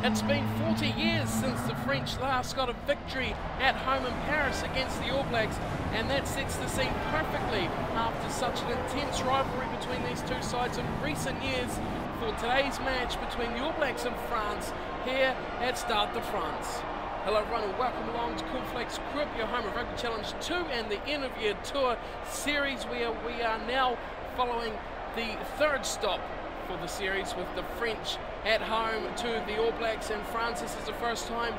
It's been 40 years since the French last got a victory at home in Paris against the All Blacks, and that sets the scene perfectly after such an intense rivalry between these two sides in recent years for today's match between the All Blacks and France here at Stade de France. Hello everyone and welcome along to Cornflakes Group, your home of Rugby Challenge 2 and the end of year tour series where we are now following the third stop for the series with the French at home to the All Blacks, and France. This is the first time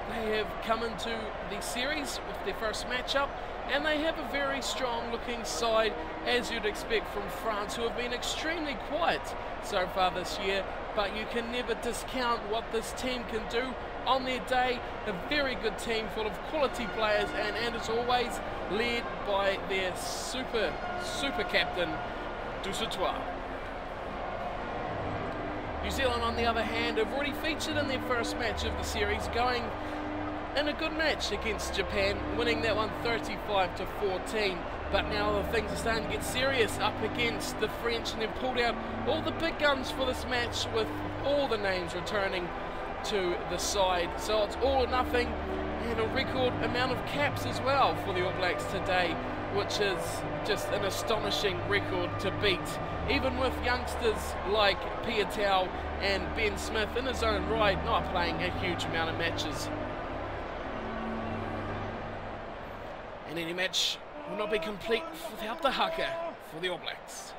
they have come into the series with their first matchup, and they have a very strong looking side, as you'd expect from France, who have been extremely quiet so far this year, but you can never discount what this team can do on their day. A very good team full of quality players, and as always led by their super captain Dusautoir. New Zealand, on the other hand, have already featured in their first match of the series, going in a good match against Japan, winning that one 35-14. But now the things are starting to get serious up against the French, and they've pulled out all the big guns for this match, with all the names returning to the side. So it's all or nothing, and a record amount of caps as well for the All Blacks today, which is just an astonishing record to beat, even with youngsters like Piatau and Ben Smith in his own right not playing a huge amount of matches. And any match will not be complete without the haka for the All Blacks.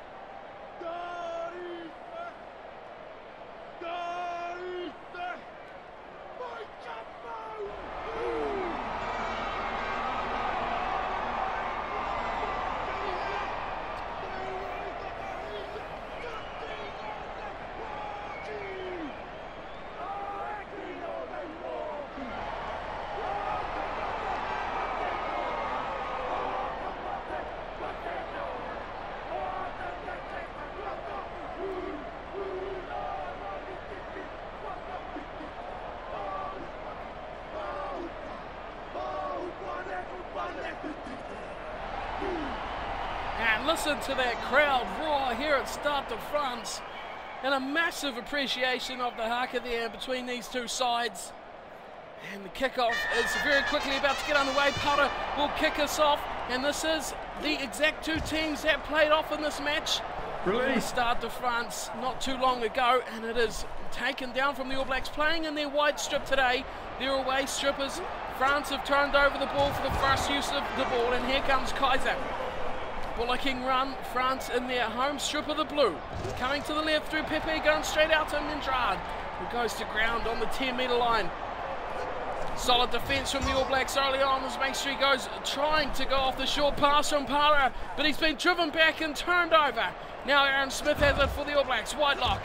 And listen to that crowd roar here at Stade de France, and a massive appreciation of the haka there between these two sides. And the kickoff is very quickly about to get underway. Powder will kick us off, and this is the exact two teams that played off in this match. Release. Stade de France not too long ago, and it is taken down from the All Blacks playing in their wide strip today. They're away strippers. France have turned over the ball for the first use of the ball, and here comes Kaiser. Bullocking run, France in their home strip of the blue. Coming to the left through Pepe, going straight out to Mendrad, who goes to ground on the 10-metre line. Solid defence from the All Blacks early on as Hemisphere goes trying to go off the short pass from Para, but he's been driven back and turned over. Now Aaron Smith has it for the All Blacks. Whitelock,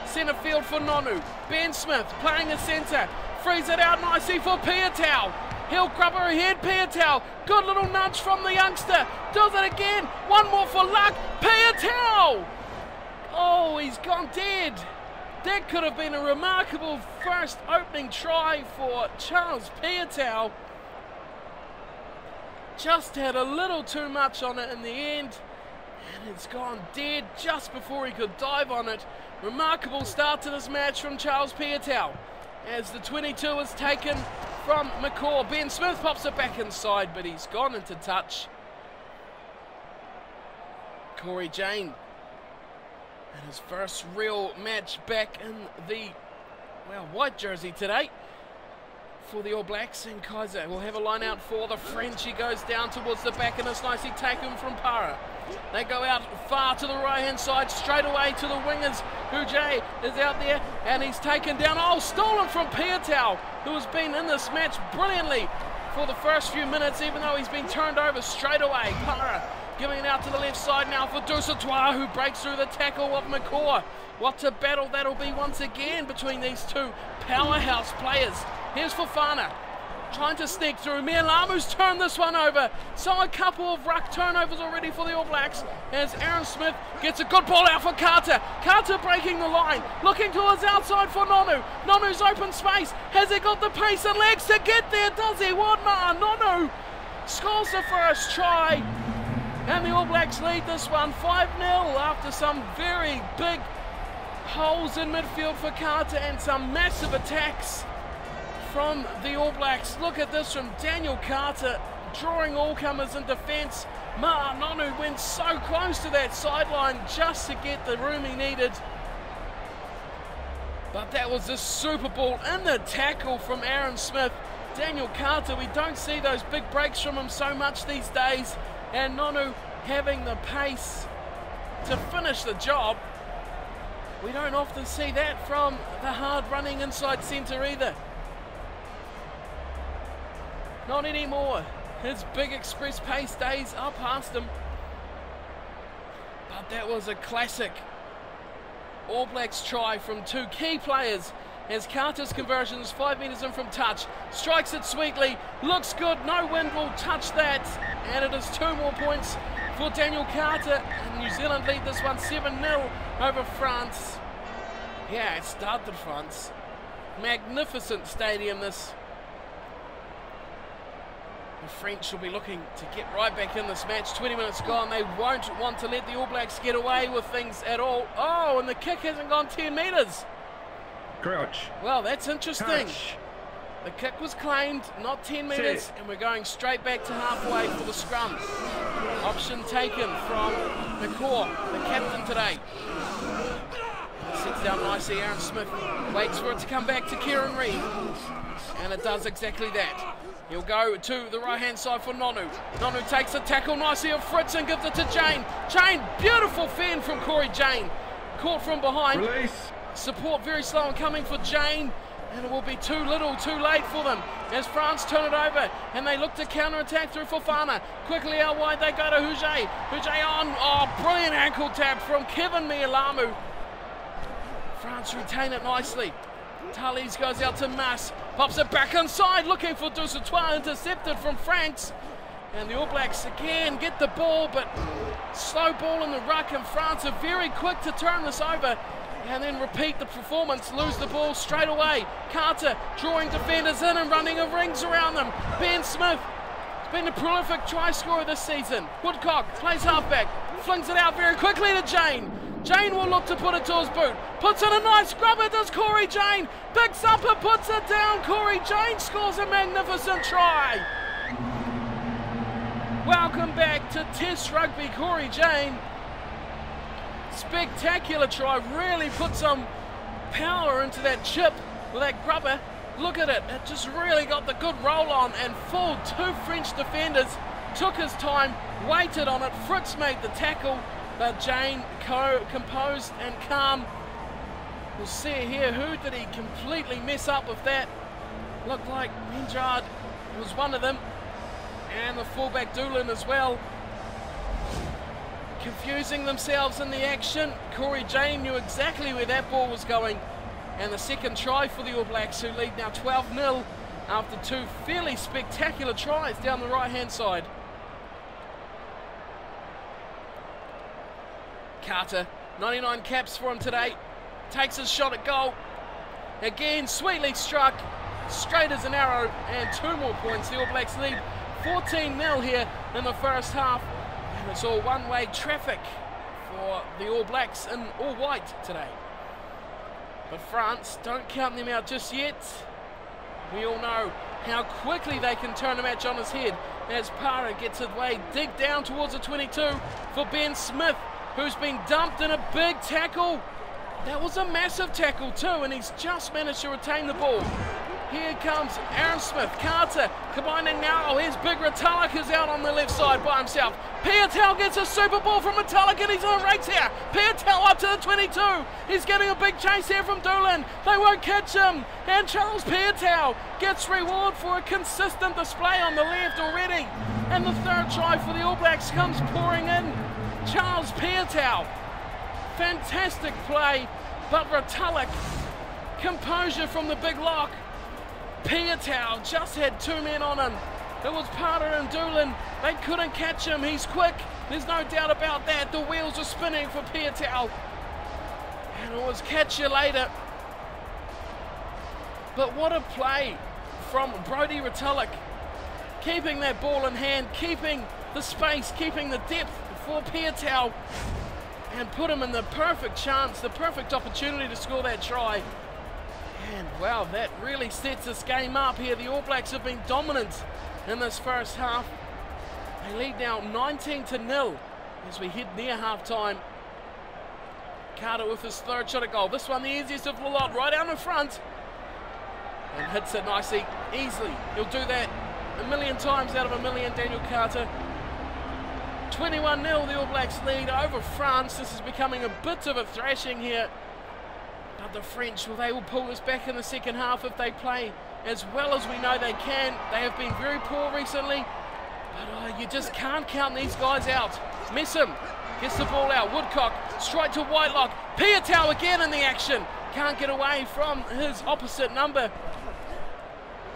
centre field for Nonu. Ben Smith playing the centre, frees it out nicely for Piatau. He'll grub her ahead, Piatau. Good little nudge from the youngster. Does it again. One more for luck. Piatau! Oh, he's gone dead. That could have been a remarkable first opening try for Charles Piatau. Just had a little too much on it in the end, and it's gone dead just before he could dive on it. Remarkable start to this match from Charles Piatau, as the 22 is taken from McCaw. Ben Smith pops it back inside, but he's gone into touch. Corey Jane, and his first real match back in the, well, white jersey today for the All Blacks, and Kaiser will have a line out for the French. He goes down towards the back, and it's nicely taken from Para. They go out far to the right-hand side, straight away to the wingers. Hujay is out there, and he's taken down. Oh, stolen from Piatau, who has been in this match brilliantly for the first few minutes, even though he's been turned over straight away. Para giving it out to the left side now for Dusautoir, who breaks through the tackle of McCaw. What a battle that'll be once again between these two powerhouse players. Here's Fofana, trying to sneak through. Mialamu's turned this one over. So a couple of ruck turnovers already for the All Blacks, as Aaron Smith gets a good ball out for Carter. Carter breaking the line, looking towards outside for Nonu. Nonu's open space. Has he got the pace and legs to get there? Does he? Wadma Nonu scores the first try, and the All Blacks lead this one 5-0 after some very big Holes in midfield for Carter and some massive attacks from the All Blacks. Look at this from Daniel Carter, drawing all comers in defence. Nonu went so close to that sideline just to get the room he needed. But that was a super ball in the tackle from Aaron Smith. Daniel Carter, we don't see those big breaks from him so much these days. And Nonu having the pace to finish the job. We don't often see that from the hard running inside centre either. Not anymore. His big express pace days are past him. But that was a classic All Blacks try from two key players as Carter's conversion is 5 metres in from touch. Strikes it sweetly, looks good, no wind will touch that. And it is 2 more points for Daniel Carter. And New Zealand lead this one 7-0 over France. Yeah, it started France. Magnificent stadium this. The French will be looking to get right back in this match. 20 minutes gone. They won't want to let the All Blacks get away with things at all. Oh, and the kick hasn't gone 10 metres. Crouch. Well, that's interesting. Touch. The kick was claimed, not 10 metres, and we're going straight back to halfway for the scrum. Option taken from McCaw, the captain today. Sits down nicely. Aaron Smith waits for it to come back to Kieran Reid. And it does exactly that. He'll go to the right-hand side for Nonu. Nonu takes a tackle nicely of Fritz and gives it to Jane. Jane, beautiful fend from Corey Jane. Caught from behind. Release. Support very slow and coming for Jane. And it will be too little, too late for them as France turn it over and they look to counter-attack through Fofana. Quickly out wide they go to Huget. Huget on. Oh, brilliant ankle tap from Kevin Mialamu. France retain it nicely. Tallis goes out to Mas, pops it back inside, looking for Dusautois, intercepted from Franks. And the All Blacks again get the ball, but slow ball in the ruck, and France are very quick to turn this over and then repeat the performance, lose the ball straight away. Carter drawing defenders in and running of rings around them. Ben Smith has been a prolific try scorer this season. Woodcock plays halfback, flings it out very quickly to Jane. Jane will look to put it to his boot. Puts in a nice grubber, does Corey Jane. Picks up and puts it down. Corey Jane scores a magnificent try. Welcome back to Test Rugby, Corey Jane. Spectacular try. Really put some power into that chip with that grubber. Look at it. It just really got the good roll on and fooled 2 French defenders. Took his time, waited on it. Fritz made the tackle. But Jane composed and calm. We'll see here. Who did he completely mess up with that? Looked like Menjard was one of them. And the fullback Doolan as well. Confusing themselves in the action. Corey Jane knew exactly where that ball was going. And the second try for the All Blacks, who lead now 12-0 after 2 fairly spectacular tries down the right-hand side. Carter, 99 caps for him today, takes his shot at goal. Again, sweetly struck, straight as an arrow, and 2 more points. The All Blacks lead 14-0 here in the first half. And it's all one-way traffic for the All Blacks in all white today. But France, don't count them out just yet. We all know how quickly they can turn a match on his head as Para gets his way deep down towards the 22 for Ben Smith, who's been dumped in a big tackle. That was a massive tackle too, and he's just managed to retain the ball. Here comes Aaron Smith, Carter combining now. Oh, here's Big Retallick, who's out on the left side by himself. Piatel gets a super ball from Retallick and he's on race here. Piatel up to the 22. He's getting a big chase here from Doolan. They won't catch him. And Charles Piatel gets reward for a consistent display on the left already. And the 3rd try for the All Blacks comes pouring in. Charles Piatel. Fantastic play, but Retallick, composure from the big lock. Piatel just had 2 men on him. It was Parter and Doolan. They couldn't catch him. He's quick. There's no doubt about that. The wheels are spinning for Piatel. And it was catch you later. But what a play from Brodie Retallick. Keeping that ball in hand, keeping the space, keeping the depth for Piatel. and put him in the perfect chance, the perfect opportunity to score that try. And wow, that really sets this game up here. The All Blacks have been dominant in this first half. They lead now 19-0 as we head near half-time. Carter with his third shot at goal. This one the easiest of the lot, right down the front. And hits it nicely, easily. He'll do that a million times out of a million, Daniel Carter. 21-0, the All Blacks lead over France. This is becoming a bit of a thrashing here. But the French, well, they will pull this back in the second half if they play as well as we know they can. They have been very poor recently. But you just can't count these guys out. Messam gets the ball out. Woodcock straight to Whitelock. Piatau again in the action. Can't get away from his opposite number.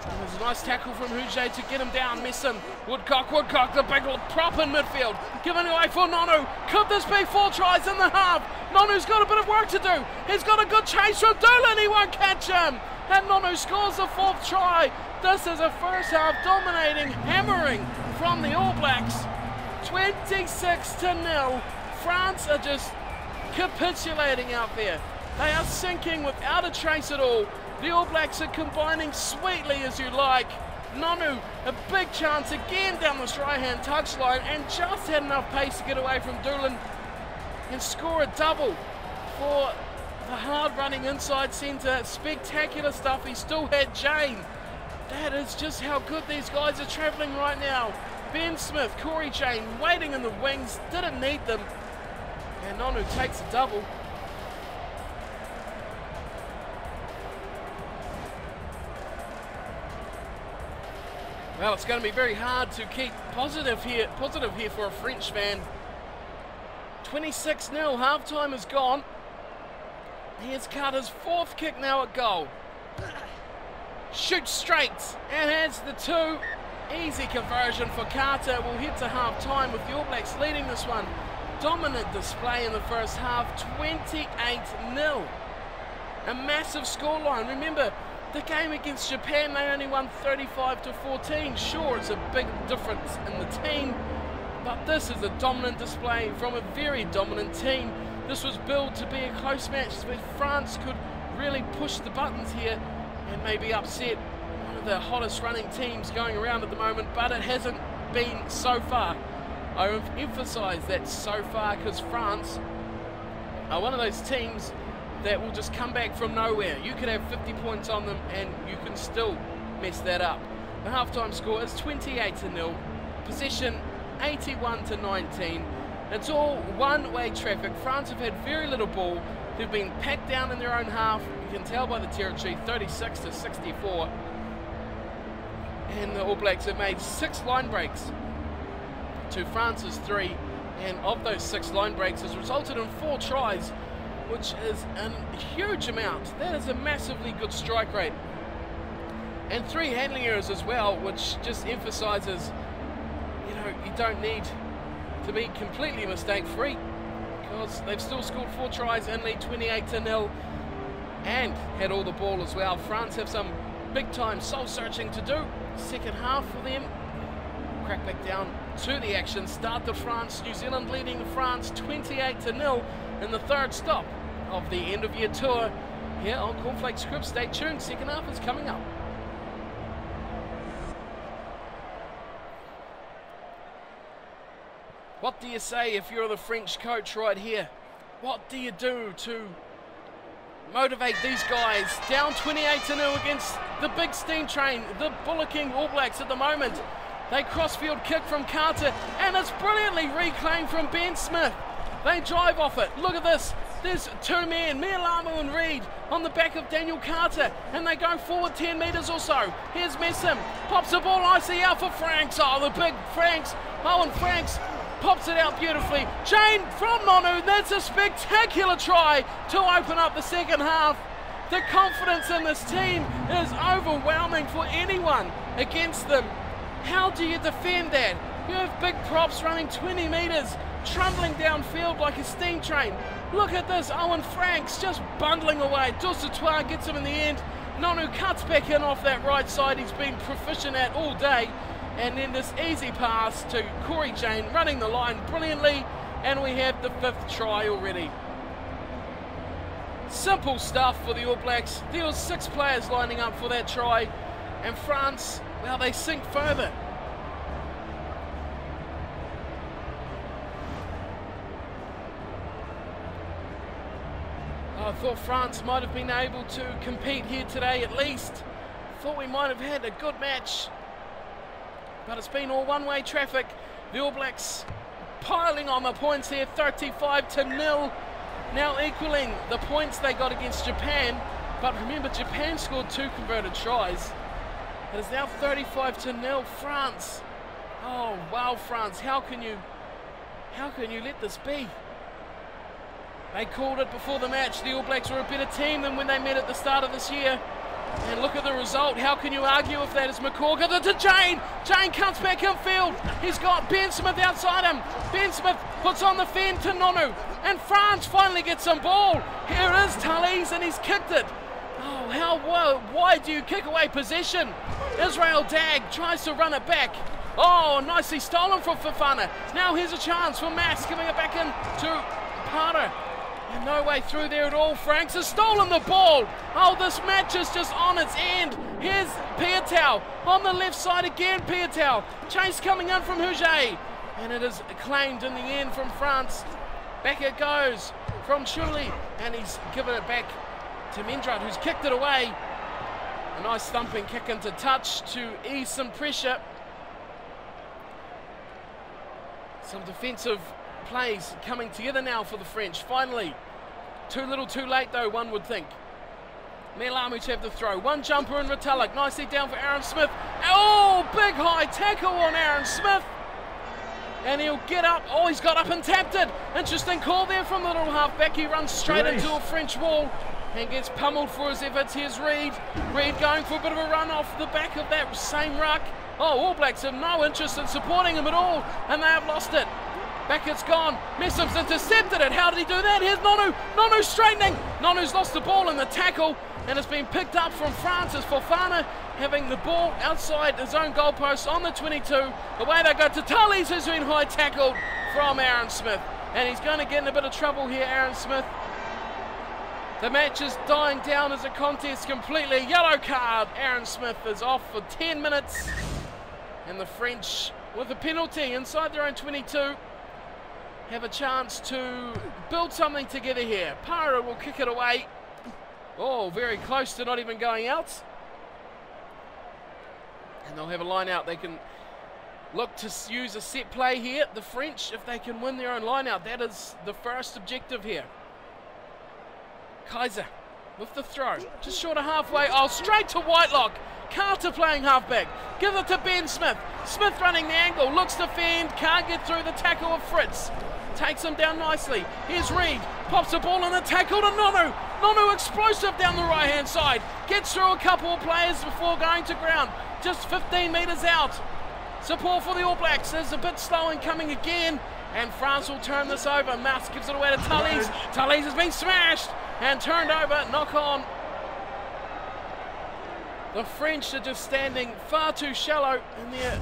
There's a nice tackle from Huge to get him down. Messam, Woodcock, the big prop in midfield. Giving away for Nonu. Could this be 4 tries in the half? Nonu's got a bit of work to do. He's got a good chase from Doolan. He won't catch him. And Nonu scores the 4th try. This is a first half dominating, hammering from the All Blacks. 26-0. France are just capitulating out there. They are sinking without a trace at all. The All Blacks are combining sweetly as you like. Nonu, a big chance again down the right-hand touchline and just had enough pace to get away from Doolan and score a double for the hard-running inside centre. Spectacular stuff. He still had Jane. That is just how good these guys are travelling right now. Ben Smith, Corey Jane waiting in the wings, didn't need them. And Nonu takes a double. Well, it's going to be very hard to keep positive here for a French fan. 26-0, half-time is gone. Here's Carter's 4th kick now at goal. Shoots straight and has the 2. Easy conversion for Carter. We'll head to half-time with the All Blacks leading this one. Dominant display in the first half, 28-0. A massive scoreline. Remember, the game against Japan, they only won 35-14. Sure, it's a big difference in the team, but this is a dominant display from a very dominant team. This was billed to be a close match where France could really push the buttons here and maybe upset one of the hottest running teams going around at the moment, but it hasn't been so far. I emphasise that so far because France are one of those teams that will just come back from nowhere. You could have 50 points on them and you can still mess that up. The halftime score is 28-0. Possession 81-19. It's all one-way traffic. France have had very little ball. They've been packed down in their own half. You can tell by the territory, 36-64. And the All Blacks have made 6 line breaks to France's 3. And of those 6 line breaks has resulted in 4 tries, which is a huge amount. That is a massively good strike rate. And 3 handling errors as well, which just emphasises, you know, you don't need to be completely mistake-free because they've still scored 4 tries and lead 28-0 and had all the ball as well. France have some big-time soul-searching to do. Second half for them. Crack back down to the action. Start to France. New Zealand leading France 28-0 in the 3rd stop of the end-of-year tour here on Cornflakes Script. Stay tuned. Second half is coming up. What do you say if you're the French coach right here? What do you do to motivate these guys? Down 28-0 against the big steam train, the bullocking All Blacks at the moment. They crossfield kick from Carter and it's brilliantly reclaimed from Ben Smith. They drive off it. Look at this. There's 2 men, Mialamu and Reid, on the back of Daniel Carter, and they go forward 10 metres or so. Here's Messam, pops the ball nicely out for Franks. Oh, the big Franks. Owen Franks pops it out beautifully. Jane from Nonu, that's a spectacular try to open up the second half. The confidence in this team is overwhelming for anyone against them. How do you defend that? You have big props running 20 metres, trundling downfield like a steam train. Look at this, Owen Franks just bundling away. Dusautoir gets him in the end. Nonu cuts back in off that right side he's been proficient at all day. And then this easy pass to Corey Jane running the line brilliantly. and we have the 5th try already. Simple stuff for the All Blacks. There was 6 players lining up for that try, and France, well, they sink further. I thought France might have been able to compete here today at least. Thought we might have had a good match, but it's been all one-way traffic. The All Blacks piling on the points here, 35-0, now equaling the points they got against Japan. But remember, Japan scored 2 converted tries. It is now 35-0. France. Oh wow, France! How can you let this be? They called it before the match. The All Blacks were a better team than when they met at the start of this year. And look at the result. How can you argue if that is McCaw? Gives it to Jane. Jane cuts back infield. He's got Ben Smith outside him. Ben Smith puts on the fend to Nonu. And France finally gets some ball. Here is Tallies, and he's kicked it. Oh, why do you kick away possession? Israel Dag tries to run it back. Oh, nicely stolen from Fofana. Now here's a chance for Max, giving it back in to Parter. And no way through there at all. Franks has stolen the ball. Oh, this match is just on its end. Here's Piatau on the left side again. Piatau. Chase coming in from Huget. And it is claimed in the end from France. Back it goes from Chuli. And he's given it back to Mendrad, who's kicked it away. A nice thumping kick into touch to ease some pressure. Some defensive plays coming together now for the French. Finally, too little too late though, one would think. Melamu to have the throw. One jumper in Retallick. Nicely down for Aaron Smith. Oh, big high tackle on Aaron Smith. And he'll get up. Oh, he's got up and tapped it. Interesting call there from the little halfback. He runs straight into a French wall and gets pummeled for his efforts. Here's Reid. Reid going for a bit of a run off the back of that same ruck. Oh, All Blacks have no interest in supporting him at all, and they have lost it. Back it's gone. Messum's intercepted it. How did he do that? Here's Nonu. Nonu straightening. Nonu's lost the ball in the tackle, and it's been picked up from France as Fofana having the ball outside his own goalpost on the 22. Away they go to Tallies, who's been high tackled from Aaron Smith. And he's going to get in a bit of trouble here, Aaron Smith. The match is dying down as a contest completely. Yellow card. Aaron Smith is off for 10 minutes. And the French, with a penalty inside their own 22, have a chance to build something together here. Para will kick it away. Oh, very close to not even going out. And they'll have a line out. They can look to use a set play here. The French, if they can win their own line out, that is the first objective here. Kaiser with the throw. Just short of halfway. Oh, straight to Whitelock. Carter playing halfback. Give it to Ben Smith. Smith running the angle. Looks to fend. Can't get through the tackle of Fritz. Takes him down nicely. Here's Reid. Pops the ball in the tackle to Nonu. Nonu explosive down the right-hand side. Gets through a couple of players before going to ground. Just 15 metres out. Support for the All Blacks is a bit slow in coming again. And France will turn this over. Mouse gives it away to Tallies. Tallies has been smashed and turned over. Knock on. The French are just standing far too shallow and they're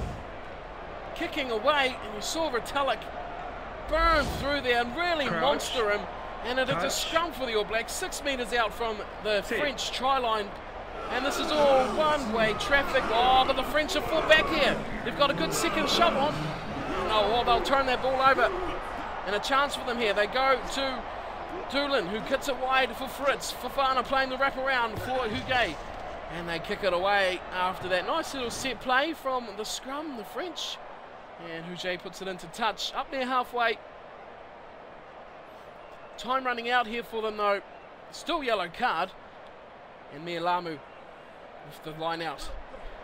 kicking away. And you saw Retallick burn through there and really monster him. And it is a scrum for the All Blacks, 6 metres out from the French try line. And this is all one-way traffic. Oh, but the French are full back here. They've got a good second shot on. Oh, well, they'll turn that ball over. And a chance for them here. They go to Doolin, who kicks it wide for Fritz. Fofana playing the wraparound for Huget. And they kick it away after that. Nice little set play from the scrum, the French. And Huget puts it into touch up near halfway. Time running out here for them though. Still yellow card. And Mialamu with the line out.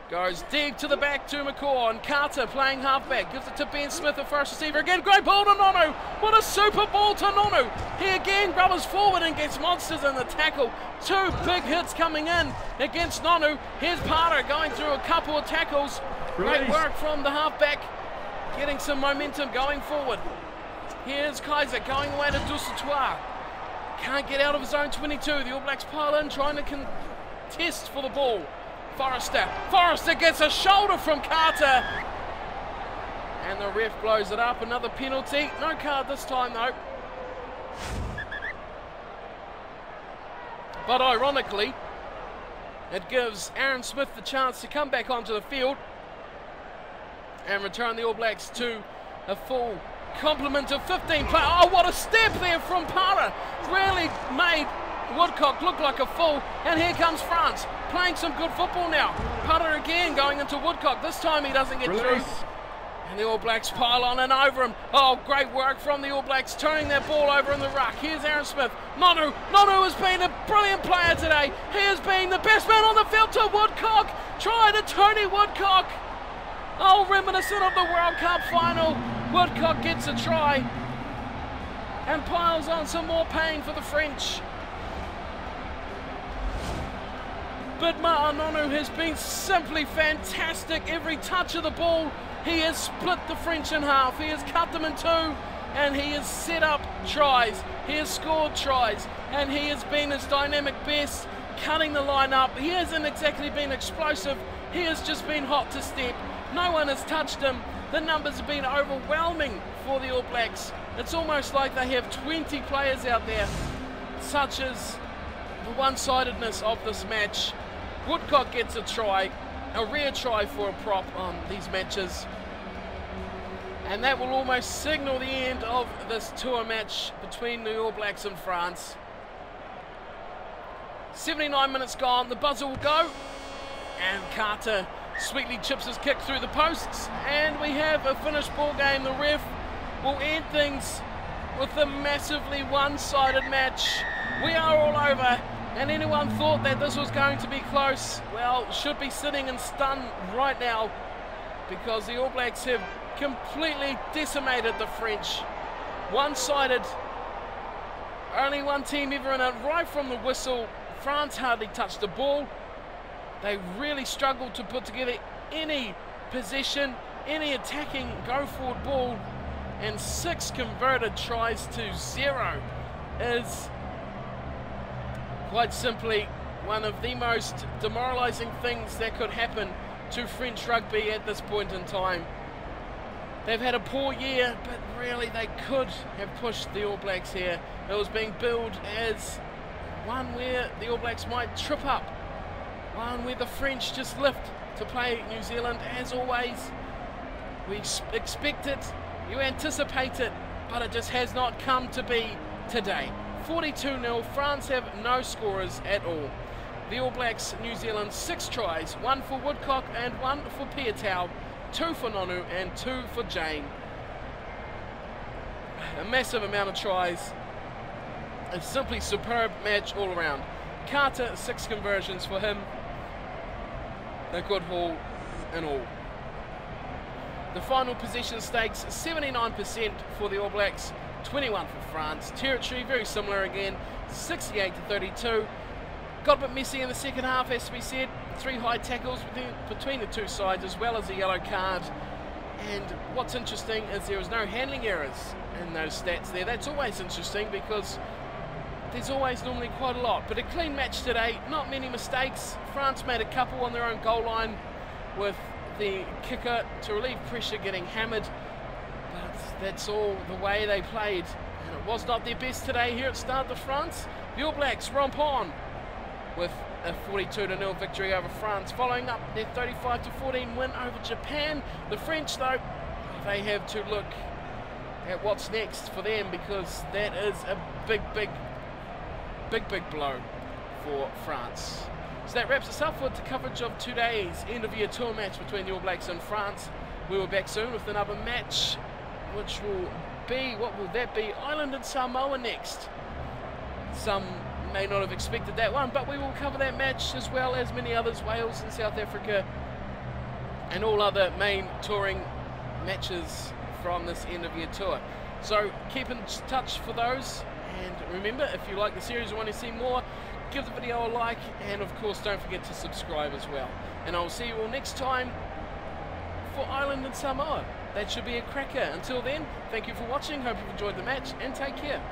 Goes deep to the back to McCaw, and Carter playing halfback. Gives it to Ben Smith, the first receiver again. Great ball to Nonu. What a super ball to Nonu. He again grubbers forward and gets monsters in the tackle. 2 big hits coming in against Nonu. Here's Parter going through a couple of tackles. Great work from the halfback. Getting some momentum going forward. Here's Kaiser going away to Dusautoir. Can't get out of his own 22. The All Blacks pile in, trying to contest for the ball. Forrester gets a shoulder from Carter. And the ref blows it up. Another penalty. No card this time though. But ironically, it gives Aaron Smith the chance to come back onto the field and return the All Blacks to a full complement of 15 players. Oh, what a step there from Para. Really made Woodcock look like a fool. And here comes France, playing some good football now. Para again going into Woodcock. This time he doesn't get through. And the All Blacks pile on and over him. Oh, great work from the All Blacks, turning that ball over in the ruck. Here's Aaron Smith. Nonu has been a brilliant player today. He has been the best man on the field to Woodcock. Try to Tony Woodcock. Oh, reminiscent of the World Cup final. Woodcock gets a try and piles on some more pain for the French. But Nonu has been simply fantastic. Every touch of the ball, he has split the French in half. He has cut them in two, and he has set up tries. He has scored tries, and he has been his dynamic best, cutting the line up. He hasn't exactly been explosive. He has just been hot to step. No one has touched him. The numbers have been overwhelming for the All Blacks. It's almost like they have 20 players out there, such as the one-sidedness of this match. Woodcock gets a try, a rare try for a prop on these matches. And that will almost signal the end of this tour match between the All Blacks and France. 79 minutes gone, the buzzer will go. And Carter sweetly chips his kick through the posts. And we have a finished ball game. The ref will end things with a massively one-sided match. We are all over. And anyone thought that this was going to be close, well, should be sitting in stun right now, because the All Blacks have completely decimated the French. One-sided, only one team ever in it, right from the whistle. France hardly touched the ball. They really struggled to put together any possession, any attacking go-forward ball, and 6 converted tries to 0 is quite simply one of the most demoralising things that could happen to French rugby at this point in time. They've had a poor year, but really they could have pushed the All Blacks here. It was being billed as one where the All Blacks might trip up, one where the French just lift to play New Zealand. As always, we expect it, you anticipate it, but it just has not come to be today. 42-0, France have no scorers at all. The All Blacks, New Zealand, 6 tries, 1 for Woodcock and 1 for Piatau, 2 for Nonu and 2 for Jane. A massive amount of tries. A simply superb match all around. Carter, 6 conversions for him. A good haul in all. The final possession stakes, 79% for the All Blacks, 21 for France. Territory, very similar again, 68-32. Got a bit messy in the second half, has to be said. 3 high tackles between the two sides, as well as a yellow card. And what's interesting is there was no handling errors in those stats there. That's always interesting, because there's always normally quite a lot. But a clean match today, not many mistakes. France made a couple on their own goal line, with the kicker to relieve pressure getting hammered. But that's all the way they played, and it was not their best today here at Stade de France. The All Blacks romp on with a 42-0 victory over France, following up their 35-14 win over Japan. The French, though, they have to look at what's next for them, because that is a big blow for France. So that wraps us up with the coverage of today's end-of-year tour match between the All Blacks and France. We will be back soon with another match, which will be, what will that be? Ireland and Samoa next. Some may not have expected that one, but we will cover that match as well as many others, Wales and South Africa, and all other main touring matches from this end-of-year tour. So keep in touch for those, and remember, if you like the series and want to see more, give the video a like, and of course don't forget to subscribe as well. And I will see you all next time for Ireland and Samoa. That should be a cracker. Until then, thank you for watching, hope you've enjoyed the match, and take care.